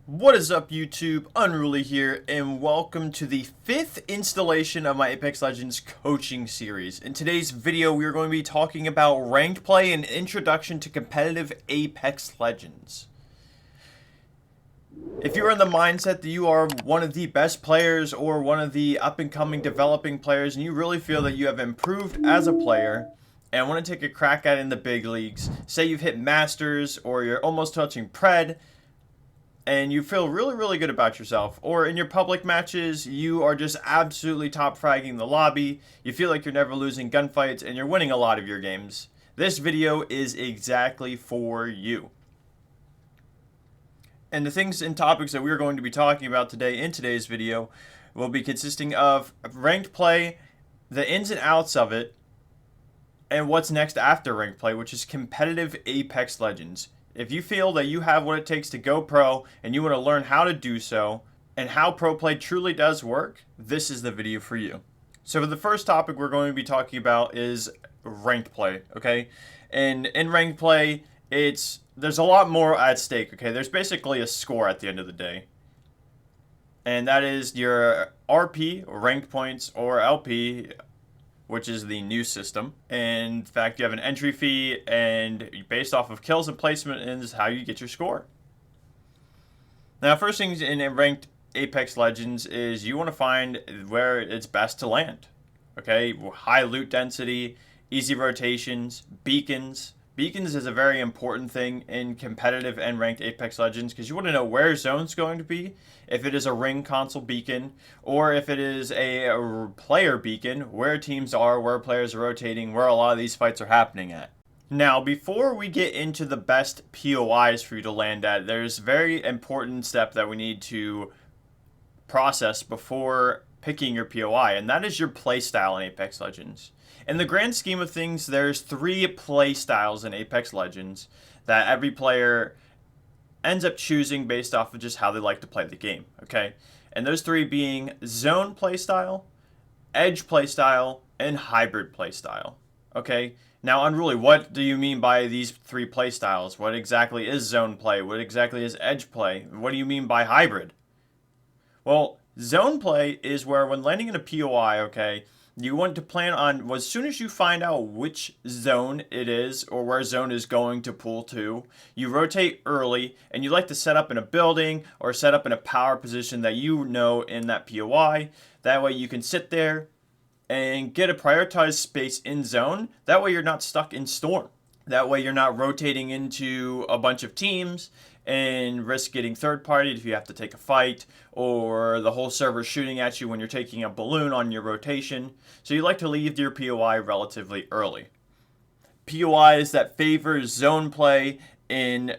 What is up, YouTube? Unruly here, and welcome to the 5th installation of my Apex Legends coaching series. In today's video, we are going to be talking about ranked play and introduction to competitive Apex Legends. If you're in the mindset that you are one of the best players or one of the up-and-coming developing players, and you really feel that you have improved as a player, and want to take a crack at it in the big leagues, say you've hit Masters, or you're almost touching Pred, and you feel really good about yourself, or in your public matches you are just absolutely top fragging the lobby, you feel like you're never losing gunfights and you're winning a lot of your games, this video is exactly for you. And the things and topics that we're going to be talking about today in today's video will be consisting of ranked play, the ins and outs of it, and what's next after ranked play, which is competitive Apex Legends. If you feel that you have what it takes to go pro and you want to learn how to do so and how pro play truly does work, this is the video for you. So for the first topic we're going to be talking about is ranked play, okay? And in ranked play, there's a lot more at stake, okay? There's basically a score at the end of the day. And that is your RP, ranked points, or LP, which is the new system. And in fact, you have an entry fee, and based off of kills and placement is how you get your score. Now, first things in ranked Apex Legends is you want to find where it's best to land. Okay, high loot density, easy rotations, beacons. Beacons is a very important thing in competitive and ranked Apex Legends because you want to know where zone's going to be, if it is a ring console beacon, or if it is a player beacon, where teams are, where players are rotating, where a lot of these fights are happening at. Now, before we get into the best POIs for you to land at, there's a very important step that we need to process before picking your POI, and that is your playstyle in Apex Legends. In the grand scheme of things, there's 3 play styles in Apex Legends that every player ends up choosing based off of just how they like to play the game, okay? And those 3 being zone playstyle, edge playstyle, and hybrid playstyle, okay? Now, Unruly, what do you mean by these 3 playstyles? What exactly is zone play? What exactly is edge play? What do you mean by hybrid? Well, zone play is where when landing in a POI, okay, you want to plan on, as soon as you find out which zone it is or where zone is going to pull to, you rotate early and you like to set up in a building or set up in a power position that you know in that POI. That way you can sit there and get a prioritized space in zone. That way you're not stuck in storm. That way you're not rotating into a bunch of teams and risk getting third-partied if you have to take a fight, or the whole server shooting at you when you're taking a balloon on your rotation. So you like to leave your POI relatively early. POIs that favor zone play in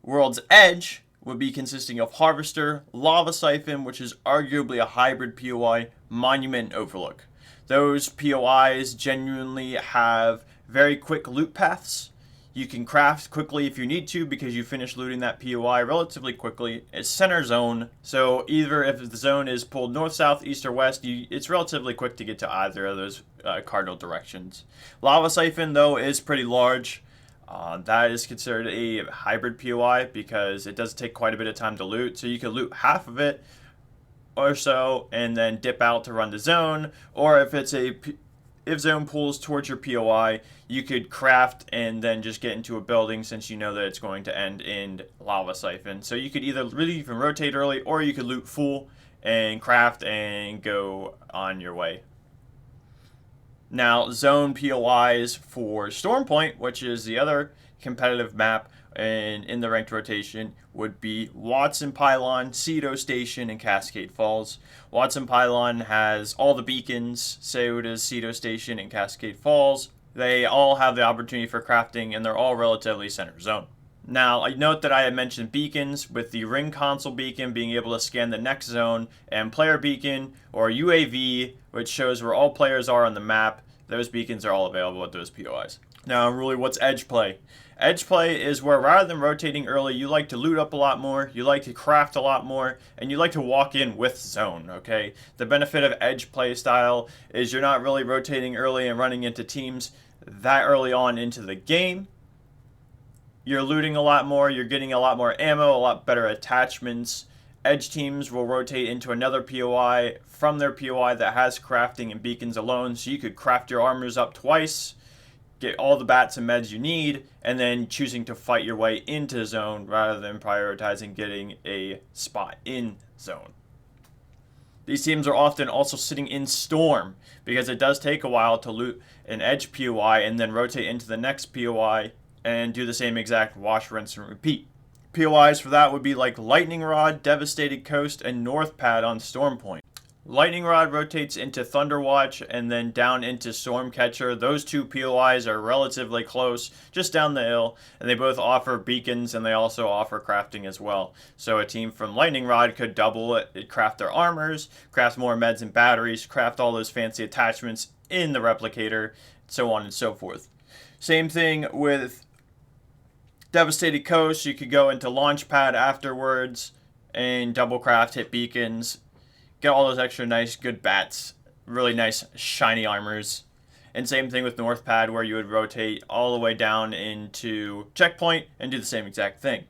World's Edge would be consisting of Harvester, Lava Siphon, which is arguably a hybrid POI, Monument, and Overlook. Those POIs genuinely have very quick loot paths. You can craft quickly if you need to because you finish looting that POI relatively quickly. It's center zone, so either if the zone is pulled north, south, east, or west, it's relatively quick to get to either of those cardinal directions. Lava Siphon, though, is pretty large. That is considered a hybrid POI because it does take quite a bit of time to loot, so you can loot half of it or so and then dip out to run the zone, or if zone pulls towards your POI, you could craft and then just get into a building since you know that it's going to end in Lava Siphon. So you could either really even rotate early, or you could loot full and craft and go on your way. Now, zone POIs for Storm Point, which is the other competitive map and in the ranked rotation, would be Watson Pylon, Cedo Station, and Cascade Falls. Watson Pylon has all the beacons, so does Cedo Station and Cascade Falls. They all have the opportunity for crafting, and they're all relatively center zone. Now, I note that I had mentioned beacons, with the ring console beacon being able to scan the next zone, and player beacon, or UAV, which shows where all players are on the map. Those beacons are all available at those POIs. Now, really, what's edge play? Edge play is where, rather than rotating early, you like to loot up a lot more, you like to craft a lot more, and you like to walk in with zone, okay? The benefit of edge play style is you're not really rotating early and running into teams that early on into the game. you're looting a lot more, you're getting a lot more ammo, a lot better attachments. Edge teams will rotate into another POI from their POI that has crafting and beacons alone, so you could craft your armors up twice, get all the bats and meds you need, and then choosing to fight your way into zone rather than prioritizing getting a spot in zone. These teams are often also sitting in Storm, because it does take a while to loot an edge POI and then rotate into the next POI and do the same exact wash, rinse, and repeat. POIs for that would be like Lightning Rod, Devastated Coast, and North Pad on Storm Point. Lightning Rod rotates into Thunderwatch and then down into Stormcatcher. Those two POIs are relatively close, just down the hill, and they both offer beacons and they also offer crafting as well. So a team from Lightning Rod could double it, craft their armors, craft more meds and batteries, craft all those fancy attachments in the replicator, so on and so forth. Same thing with Devastated Coast. You could go into Launchpad afterwards and double craft, hit beacons, get all those extra nice, good bats, really nice, shiny armors. And same thing with North Pad, where you would rotate all the way down into Checkpoint and do the same exact thing.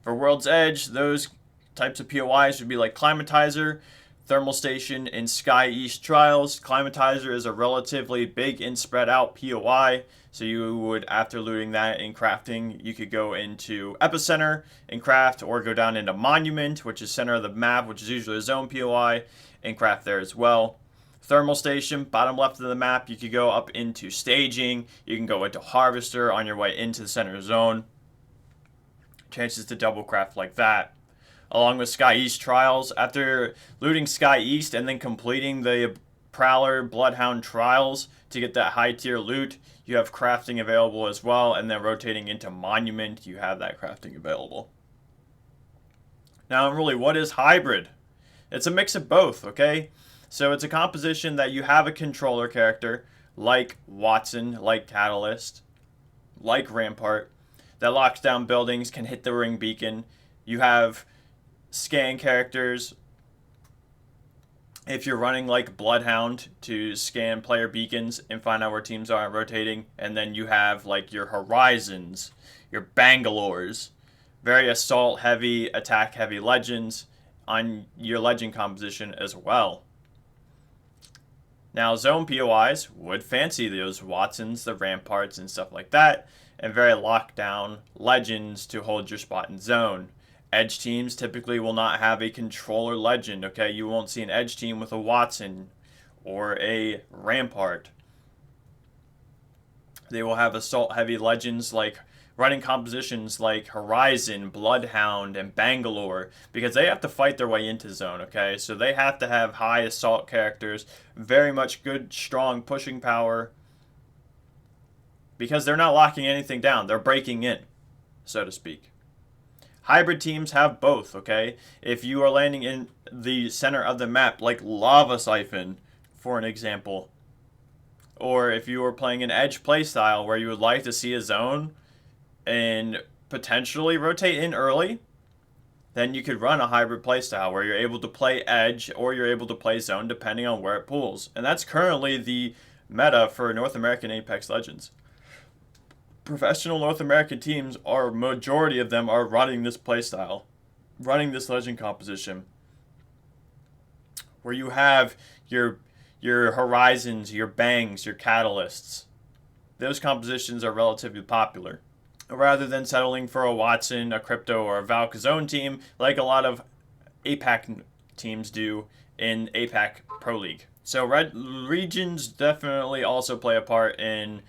For World's Edge, those types of POIs would be like Climatizer, Thermal Station, and Sky East Trials. Climatizer is a relatively big and spread out POI, so you would, after looting that and crafting, you could go into Epicenter and craft, or go down into Monument, which is center of the map, which is usually a zone POI, and craft there as well. Thermal Station, bottom left of the map, you could go up into Staging, you can go into Harvester on your way into the center zone. Chances to double craft like that. Along with Sky East Trials, after looting Sky East and then completing the Prowler Bloodhound Trials to get that high tier loot, you have crafting available as well, and then rotating into Monument, you have that crafting available. Now, really, what is Hybrid? It's a mix of both, okay? So it's a composition that you have a controller character, like Watson, like Catalyst, like Rampart, that locks down buildings, can hit the ring beacon. You have scan characters, if you're running like Bloodhound, to scan player beacons and find out where teams are rotating. And then you have like your Horizons, your Bangalores, very assault heavy, attack heavy legends on your legend composition as well. Now, zone POIs would fancy those Watsons, the Ramparts, and stuff like that, and very lockdown legends to hold your spot in zone. Edge teams typically will not have a controller legend, okay? You won't see an edge team with a Watson or a Rampart. They will have assault-heavy legends like running compositions like Horizon, Bloodhound, and Bangalore, because they have to fight their way into zone, okay? So they have to have high assault characters, very much good, strong pushing power, because they're not locking anything down. They're breaking in, so to speak. Hybrid teams have both, okay? If you are landing in the center of the map, like Lava Siphon, for an example, or if you are playing an edge playstyle where you would like to see a zone and potentially rotate in early, then you could run a hybrid playstyle where you're able to play edge or you're able to play zone depending on where it pulls. And that's currently the meta for North American Apex Legends. Professional North American teams, majority of them are running this playstyle, running this legend composition, where you have your Horizons, your Bangs, your Catalysts. Those compositions are relatively popular, rather than settling for a Watson, a Crypto, or a Valk zone team like a lot of APAC teams do in APAC Pro League. So regions definitely also play a part in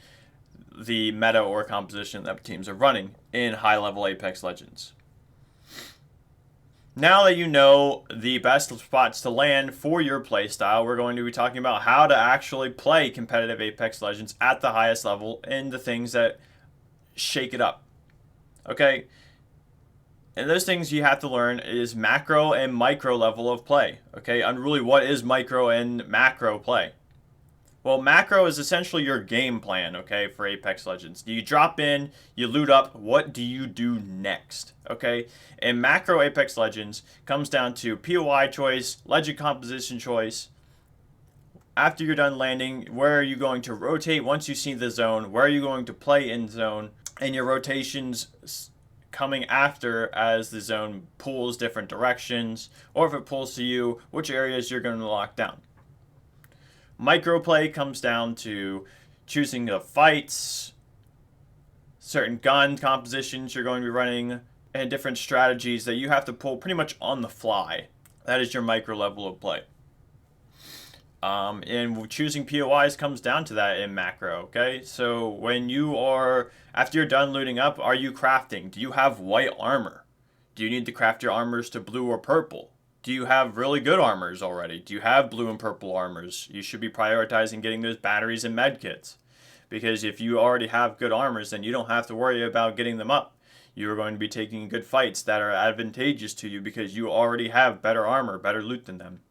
the meta or composition that teams are running in high-level Apex Legends. Now that you know the best spots to land for your playstyle, we're going to be talking about how to actually play competitive Apex Legends at the highest level and the things that shake it up. Okay? And those things you have to learn is macro and micro level of play. Okay? Unruly, what is micro and macro play? Well, macro is essentially your game plan, okay, for Apex Legends. You drop in, you loot up, what do you do next, okay? And macro Apex Legends comes down to POI choice, legend composition choice. After you're done landing, where are you going to rotate once you see the zone? Where are you going to play in zone? and your rotations coming after as the zone pulls different directions, or if it pulls to you, which areas you're going to lock down. Microplay comes down to choosing the fights, certain gun compositions you're going to be running, and different strategies that you have to pull pretty much on the fly. That is your micro level of play. And choosing POIs comes down to that in macro, okay? So when you are, after you're done looting up, are you crafting? Do you have white armor? Do you need to craft your armors to blue or purple? Do you have really good armors already? Do you have blue and purple armors? You should be prioritizing getting those batteries and medkits. Because if you already have good armors, then you don't have to worry about getting them up. You are going to be taking good fights that are advantageous to you because you already have better armor, better loot than them.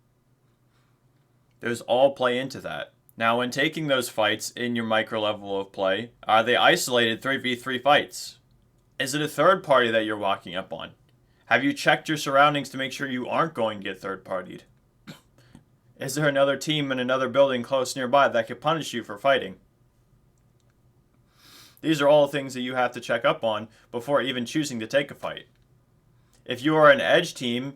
Those all play into that. Now, when taking those fights in your micro level of play, are they isolated 3v3 fights? Is it a third party that you're walking up on? Have you checked your surroundings to make sure you aren't going to get third partied? Is there another team in another building close nearby that could punish you for fighting? These are all things that you have to check up on before even choosing to take a fight. If you are an edge team,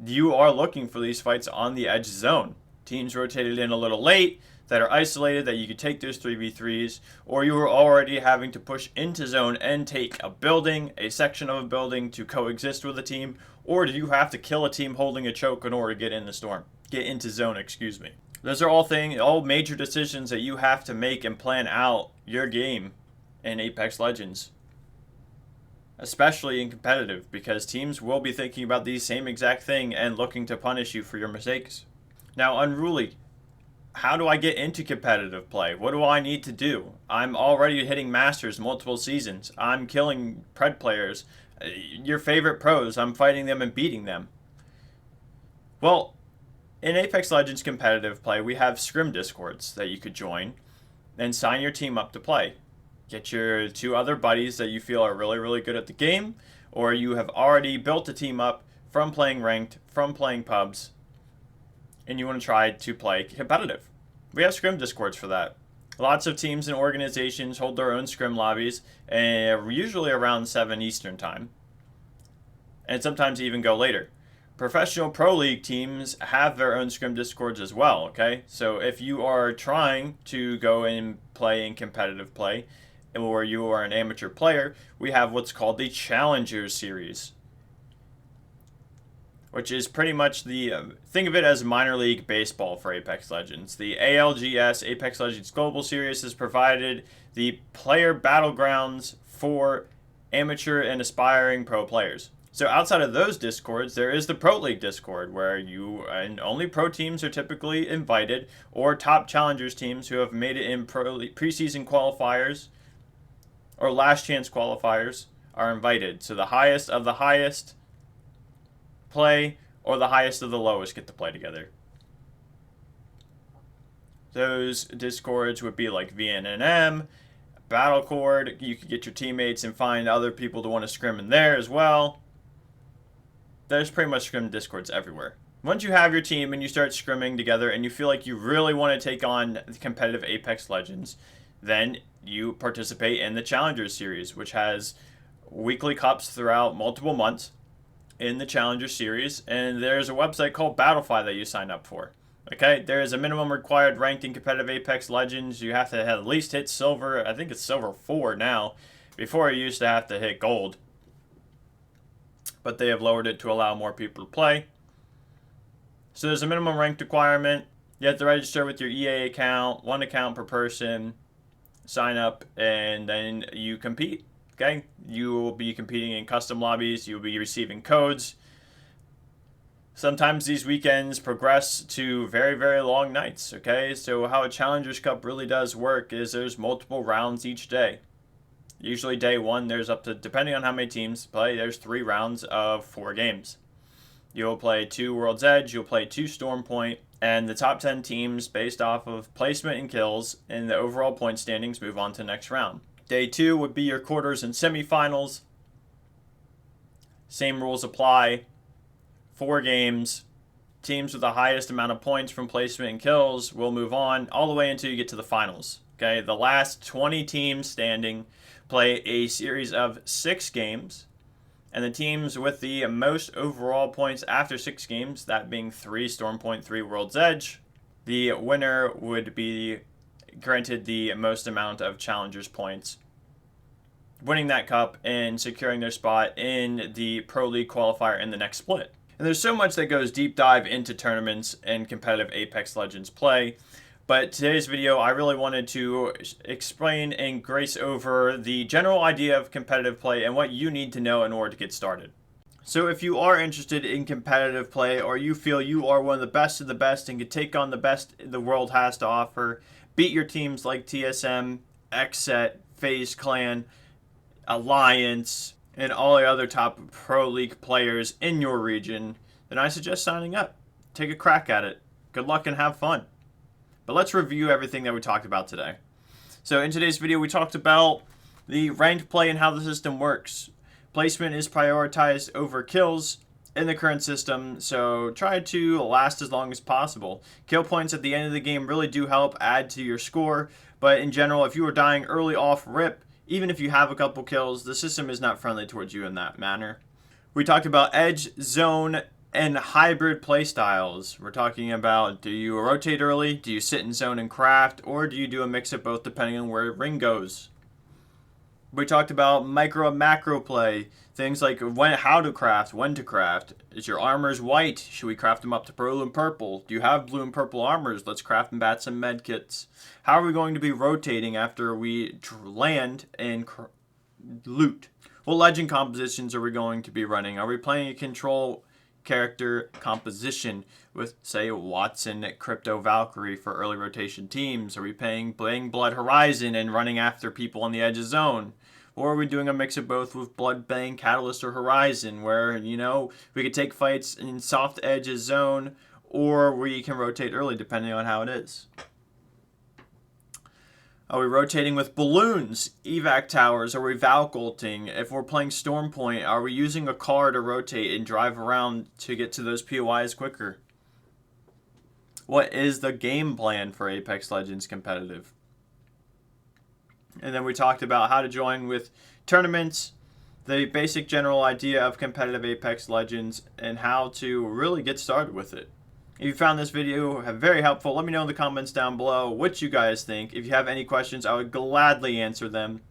you are looking for these fights on the edge zone. Teams rotated in a little late that are isolated that you could take those 3v3s, or you are already having to push into zone and take a building, a section of a building to coexist with a team, or do you have to kill a team holding a choke in order to get into zone, excuse me. Those are all major decisions that you have to make and plan out your game in Apex Legends. Especially in competitive, because teams will be thinking about the same exact thing and looking to punish you for your mistakes. Now, Unruly, how do I get into competitive play? What do I need to do? I'm already hitting Masters multiple seasons. I'm killing Pred players. Your favorite pros, I'm fighting them and beating them. Well, in Apex Legends competitive play, we have scrim discords that you could join and sign your team up to play. Get your 2 other buddies that you feel are really, really good at the game, or you have already built a team up from playing ranked, from playing pubs, and you want to try to play competitive. We have scrim discords for that. Lots of teams and organizations hold their own scrim lobbies, usually around 7 Eastern time, and sometimes even go later. Professional Pro League teams have their own scrim discords as well, okay? So if you are trying to go and play in competitive play, or you are an amateur player, we have what's called the Challengers Series, which is pretty much think of it as minor league baseball for Apex Legends. The ALGS, Apex Legends Global Series, has provided the player battlegrounds for amateur and aspiring pro players. So outside of those discords, there is the Pro League Discord, where and only pro teams are typically invited, or top challengers teams who have made it in preseason qualifiers or last chance qualifiers are invited. So the highest of the highest play, or the highest of the lowest get to play together. Those discords would be like VNNM, Battlecord. You could get your teammates and find other people to want to scrim in there as well. There's pretty much scrim discords everywhere. Once you have your team and you start scrimming together and you feel like you really want to take on competitive Apex Legends, then you participate in the Challengers Series, which has weekly cups throughout multiple months in the Challenger Series, and there's a website called Battlefy that you sign up for. Okay, there is a minimum required ranked in competitive Apex Legends. You have to at least hit silver. I think it's silver 4 now. Before you used to have to hit gold, but they have lowered it to allow more people to play. So there's a minimum ranked requirement. You have to register with your EA account, 1 account per person, sign up, and then you compete. Okay, you will be competing in custom lobbies. You'll be receiving codes. Sometimes these weekends progress to very, very long nights. Okay, so how a Challengers Cup really does work is there's multiple rounds each day. Usually day 1, there's up to, depending on how many teams play, there's 3 rounds of 4 games. You'll play 2 World's Edge, you'll play 2 Storm Point, and the top 10 teams, based off of placement and kills and the overall point standings, move on to the next round. Day 2 would be your quarters and semifinals. Same rules apply. 4 games. Teams with the highest amount of points from placement and kills will move on all the way until you get to the finals. Okay, the last 20 teams standing play a series of 6 games. And the teams with the most overall points after 6 games, that being 3 Storm Point, 3 World's Edge, the winner would be granted the most amount of Challengers points, winning that cup and securing their spot in the Pro League qualifier in the next split. And there's so much that goes deep dive into tournaments and competitive Apex Legends play. But today's video, I really wanted to explain and grace over the general idea of competitive play and what you need to know in order to get started. So if you are interested in competitive play, or you feel you are one of the best and can take on the best the world has to offer, beat your teams like TSM, XSET, FaZe Clan, Alliance, and all the other top Pro League players in your region, then I suggest signing up. Take a crack at it. Good luck and have fun. But let's review everything that we talked about today. So in today's video, we talked about the ranked play and how the system works. Placement is prioritized over kills in the current system, so try to last as long as possible. Kill points at the end of the game really do help add to your score, but in general, if you are dying early off rip, even if you have a couple kills, the system is not friendly towards you in that manner. We talked about edge, zone, and hybrid playstyles. We're talking about, do you rotate early, do you sit in zone and craft, or do you do a mix of both depending on where ring goes? We talked about micro and macro play, things like how to craft, when to craft. Is your armors white? Should we craft them up to blue and purple? Do you have blue and purple armors? Let's craft and bat some med kits. How are we going to be rotating after we land and loot? What legend compositions are we going to be running? Are we playing a control character composition with, say, Watson, Crypto, Valkyrie for early rotation teams? Are we playing Blood Horizon and running after people on the edge of zone? Or are we doing a mix of both with Blood Bang, Catalyst, or Horizon, where, you know, we could take fights in soft edges zone, or we can rotate early depending on how it is? Are we rotating with balloons, evac towers? Are we Valk ulting? If we're playing Storm Point, are we using a car to rotate and drive around to get to those POIs quicker? What is the game plan for Apex Legends competitive? And then we talked about how to join with tournaments, the basic general idea of competitive Apex Legends, and how to really get started with it. If you found this video very helpful, let me know in the comments down below what you guys think. If you have any questions, I would gladly answer them.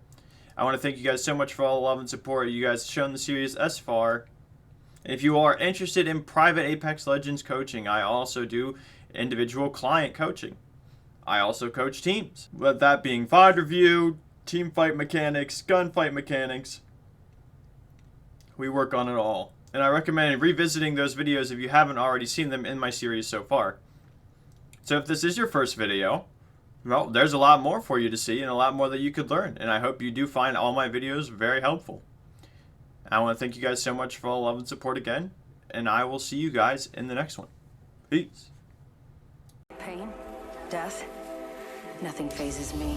I want to thank you guys so much for all the love and support you guys have shown the series thus far. If you are interested in private Apex Legends coaching, I also do individual client coaching. I also coach teams, with that being VOD review, team fight mechanics, gunfight mechanics. We work on it all. And I recommend revisiting those videos if you haven't already seen them in my series so far. So if this is your first video, well, there's a lot more for you to see and a lot more that you could learn. And I hope you do find all my videos very helpful. I want to thank you guys so much for all the love and support again. And I will see you guys in the next one. Peace. Pain, death, nothing phases me.